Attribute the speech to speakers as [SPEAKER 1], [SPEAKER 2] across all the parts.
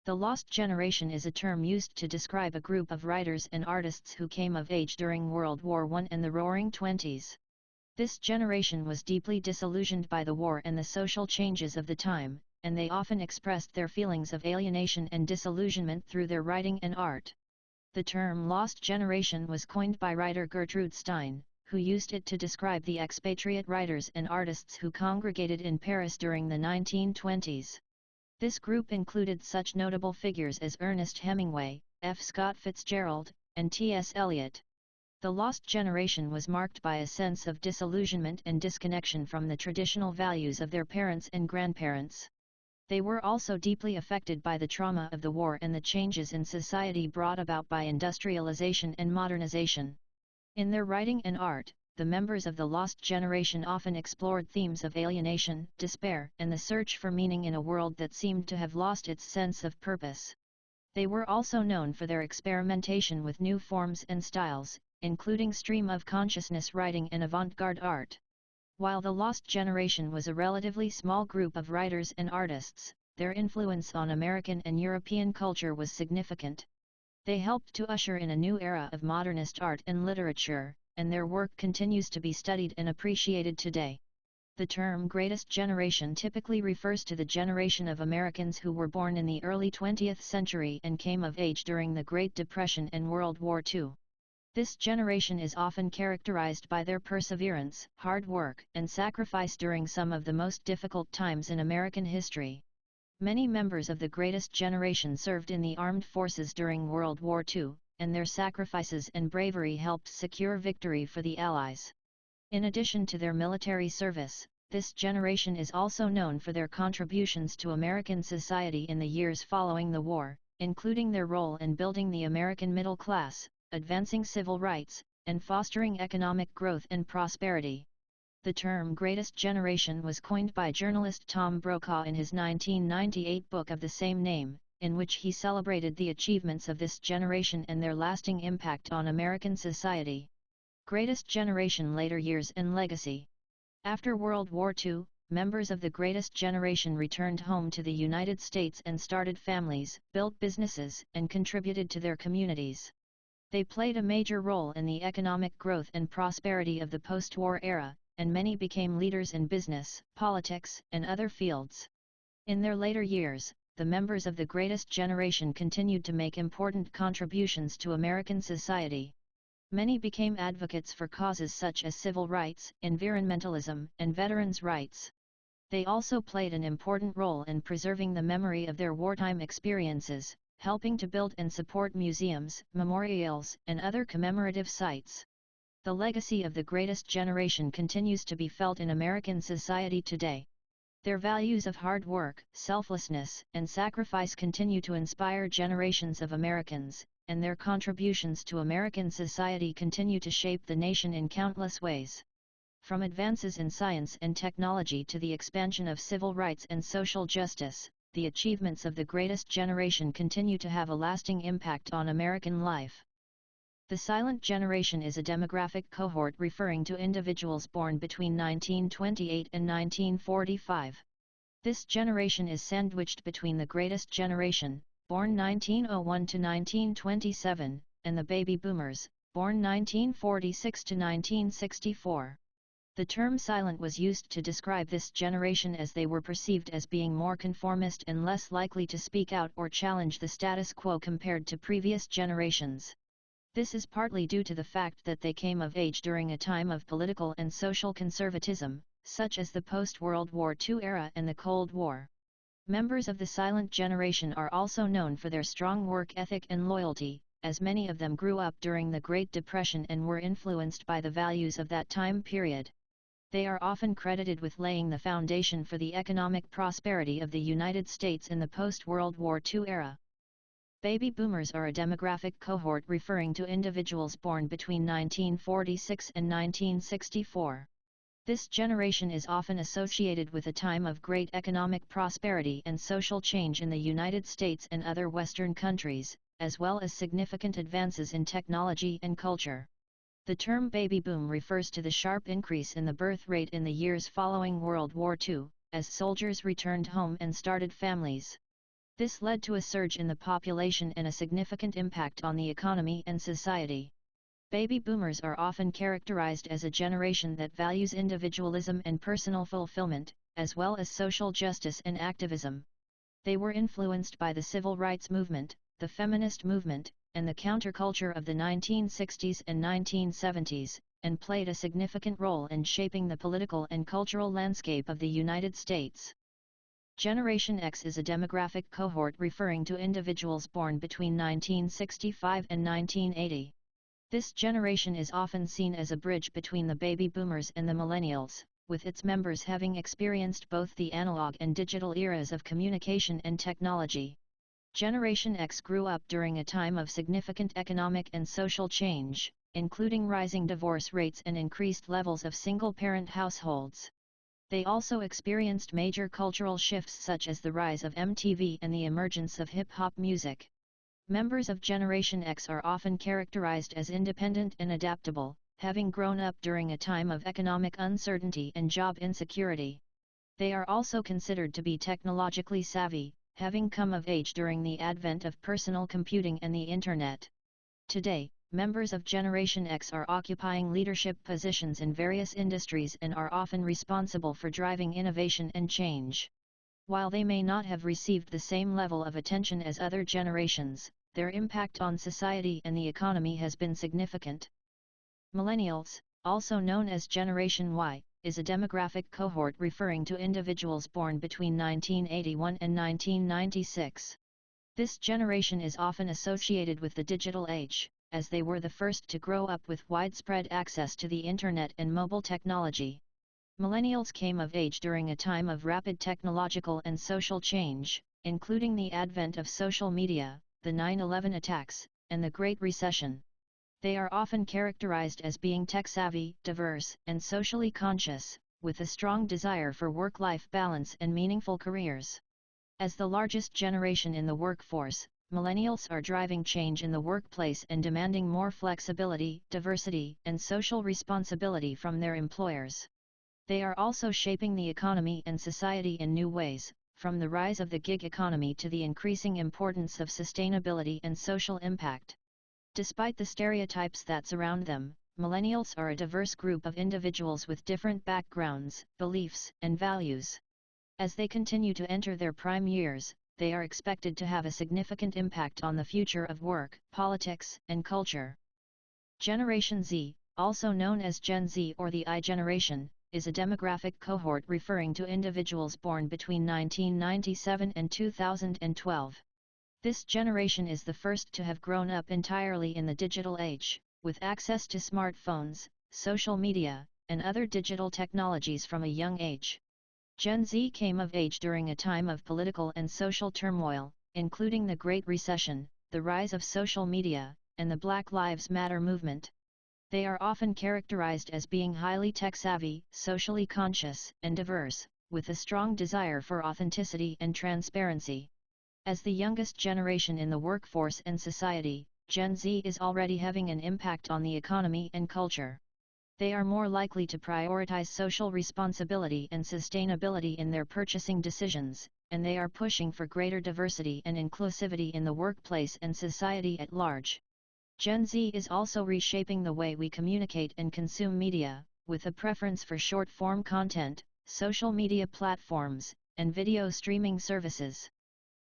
[SPEAKER 1] The Lost Generation is a term used to describe a group of writers and artists who came of age during World War I and the Roaring Twenties. This generation was deeply disillusioned by the war and the social changes of the time, and they often expressed their feelings of alienation and disillusionment through their writing and art. The term Lost Generation was coined by writer Gertrude Stein, who used it to describe the expatriate writers and artists who congregated in Paris during the 1920s. This group included such notable figures as Ernest Hemingway, F. Scott Fitzgerald, and T.S. Eliot. The Lost Generation was marked by a sense of disillusionment and disconnection from the traditional values of their parents and grandparents. They were also deeply affected by the trauma of the war and the changes in society brought about by industrialization and modernization. In their writing and art, the members of the Lost Generation often explored themes of alienation, despair, and the search for meaning in a world that seemed to have lost its sense of purpose. They were also known for their experimentation with new forms and styles, including stream of consciousness writing and avant-garde art. While the Lost Generation was a relatively small group of writers and artists, their influence on American and European culture was significant. They helped to usher in a new era of modernist art and literature, and their work continues to be studied and appreciated today. The term Greatest Generation typically refers to the generation of Americans who were born in the early 20th century and came of age during the Great Depression and World War II. This generation is often characterized by their perseverance, hard work, and sacrifice during some of the most difficult times in American history. Many members of the Greatest Generation served in the armed forces during World War II, and their sacrifices and bravery helped secure victory for the Allies. In addition to their military service, this generation is also known for their contributions to American society in the years following the war, including their role in building the American middle class, advancing civil rights, and fostering economic growth and prosperity. The term Greatest Generation was coined by journalist Tom Brokaw in his 1998 book of the same name, in which he celebrated the achievements of this generation and their lasting impact on American society. Greatest Generation Later Years and Legacy. After World War II, members of the Greatest Generation returned home to the United States and started families, built businesses, and contributed to their communities. They played a major role in the economic growth and prosperity of the post-war era, and many became leaders in business, politics, and other fields. In their later years, the members of the Greatest Generation continued to make important contributions to American society. Many became advocates for causes such as civil rights, environmentalism, and veterans' rights. They also played an important role in preserving the memory of their wartime experiences, helping to build and support museums, memorials, and other commemorative sites. The legacy of the Greatest Generation continues to be felt in American society today. Their values of hard work, selflessness, and sacrifice continue to inspire generations of Americans, and their contributions to American society continue to shape the nation in countless ways. From advances in science and technology to the expansion of civil rights and social justice, the achievements of the Greatest Generation continue to have a lasting impact on American life. The Silent Generation is a demographic cohort referring to individuals born between 1928 and 1945. This generation is sandwiched between the Greatest Generation, born 1901 to 1927, and the Baby Boomers, born 1946 to 1964. The term silent was used to describe this generation as they were perceived as being more conformist and less likely to speak out or challenge the status quo compared to previous generations. This is partly due to the fact that they came of age during a time of political and social conservatism, such as the post-World War II era and the Cold War. Members of the Silent Generation are also known for their strong work ethic and loyalty, as many of them grew up during the Great Depression and were influenced by the values of that time period. They are often credited with laying the foundation for the economic prosperity of the United States in the post-World War II era. Baby Boomers are a demographic cohort referring to individuals born between 1946 and 1964. This generation is often associated with a time of great economic prosperity and social change in the United States and other Western countries, as well as significant advances in technology and culture. The term baby boom refers to the sharp increase in the birth rate in the years following World War II, as soldiers returned home and started families. This led to a surge in the population and a significant impact on the economy and society. Baby boomers are often characterized as a generation that values individualism and personal fulfillment, as well as social justice and activism. They were influenced by the civil rights movement, the feminist movement, and the counterculture of the 1960s and 1970s, and played a significant role in shaping the political and cultural landscape of the United States. Generation X is a demographic cohort referring to individuals born between 1965 and 1980. This generation is often seen as a bridge between the baby boomers and the millennials, with its members having experienced both the analog and digital eras of communication and technology. Generation X grew up during a time of significant economic and social change, including rising divorce rates and increased levels of single-parent households. They also experienced major cultural shifts such as the rise of MTV and the emergence of hip-hop music. Members of Generation X are often characterized as independent and adaptable, having grown up during a time of economic uncertainty and job insecurity. They are also considered to be technologically savvy, having come of age during the advent of personal computing and the Internet. Today, members of Generation X are occupying leadership positions in various industries and are often responsible for driving innovation and change. While they may not have received the same level of attention as other generations, their impact on society and the economy has been significant. Millennials, also known as Generation Y, is a demographic cohort referring to individuals born between 1981 and 1996. This generation is often associated with the digital age, as they were the first to grow up with widespread access to the Internet and mobile technology. Millennials came of age during a time of rapid technological and social change, including the advent of social media, the 9/11 attacks, and the Great Recession. They are often characterized as being tech-savvy, diverse, and socially conscious, with a strong desire for work-life balance and meaningful careers. As the largest generation in the workforce, millennials are driving change in the workplace and demanding more flexibility, diversity, and social responsibility from their employers. They are also shaping the economy and society in new ways, from the rise of the gig economy to the increasing importance of sustainability and social impact. Despite the stereotypes that surround them, millennials are a diverse group of individuals with different backgrounds, beliefs, and values. As they continue to enter their prime years, they are expected to have a significant impact on the future of work, politics, and culture. Generation Z, also known as Gen Z or the I generation, is a demographic cohort referring to individuals born between 1997 and 2012. This generation is the first to have grown up entirely in the digital age, with access to smartphones, social media, and other digital technologies from a young age. Gen Z came of age during a time of political and social turmoil, including the Great Recession, the rise of social media, and the Black Lives Matter movement. They are often characterized as being highly tech-savvy, socially conscious, and diverse, with a strong desire for authenticity and transparency. As the youngest generation in the workforce and society, Gen Z is already having an impact on the economy and culture. They are more likely to prioritize social responsibility and sustainability in their purchasing decisions, and they are pushing for greater diversity and inclusivity in the workplace and society at large. Gen Z is also reshaping the way we communicate and consume media, with a preference for short-form content, social media platforms, and video streaming services.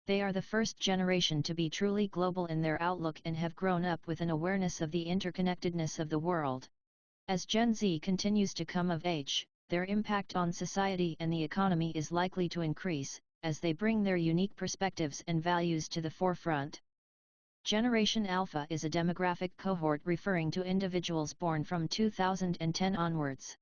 [SPEAKER 1] They are the first generation to be truly global in their outlook and have grown up with an awareness of the interconnectedness of the world. As Gen Z continues to come of age, their impact on society and the economy is likely to increase, as they bring their unique perspectives and values to the forefront. Generation Alpha is a demographic cohort referring to individuals born from 2010 onwards.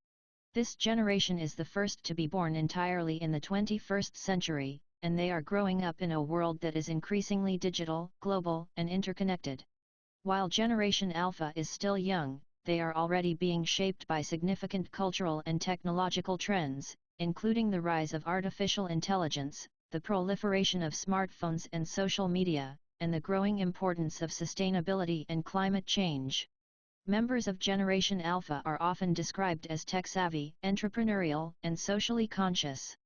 [SPEAKER 1] This generation is the first to be born entirely in the 21st century, and they are growing up in a world that is increasingly digital, global, and interconnected. While Generation Alpha is still young, they are already being shaped by significant cultural and technological trends, including the rise of artificial intelligence, the proliferation of smartphones and social media, and the growing importance of sustainability and climate change. Members of Generation Alpha are often described as tech-savvy, entrepreneurial, and socially conscious.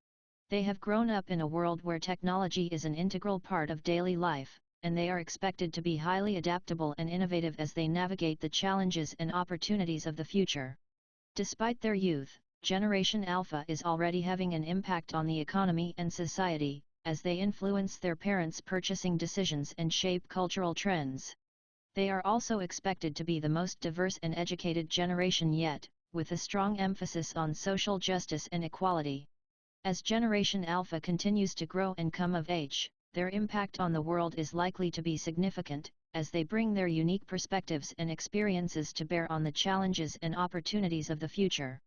[SPEAKER 1] They have grown up in a world where technology is an integral part of daily life, and they are expected to be highly adaptable and innovative as they navigate the challenges and opportunities of the future. Despite their youth, Generation Alpha is already having an impact on the economy and society, as they influence their parents' purchasing decisions and shape cultural trends. They are also expected to be the most diverse and educated generation yet, with a strong emphasis on social justice and equality. As Generation Alpha continues to grow and come of age, their impact on the world is likely to be significant, as they bring their unique perspectives and experiences to bear on the challenges and opportunities of the future.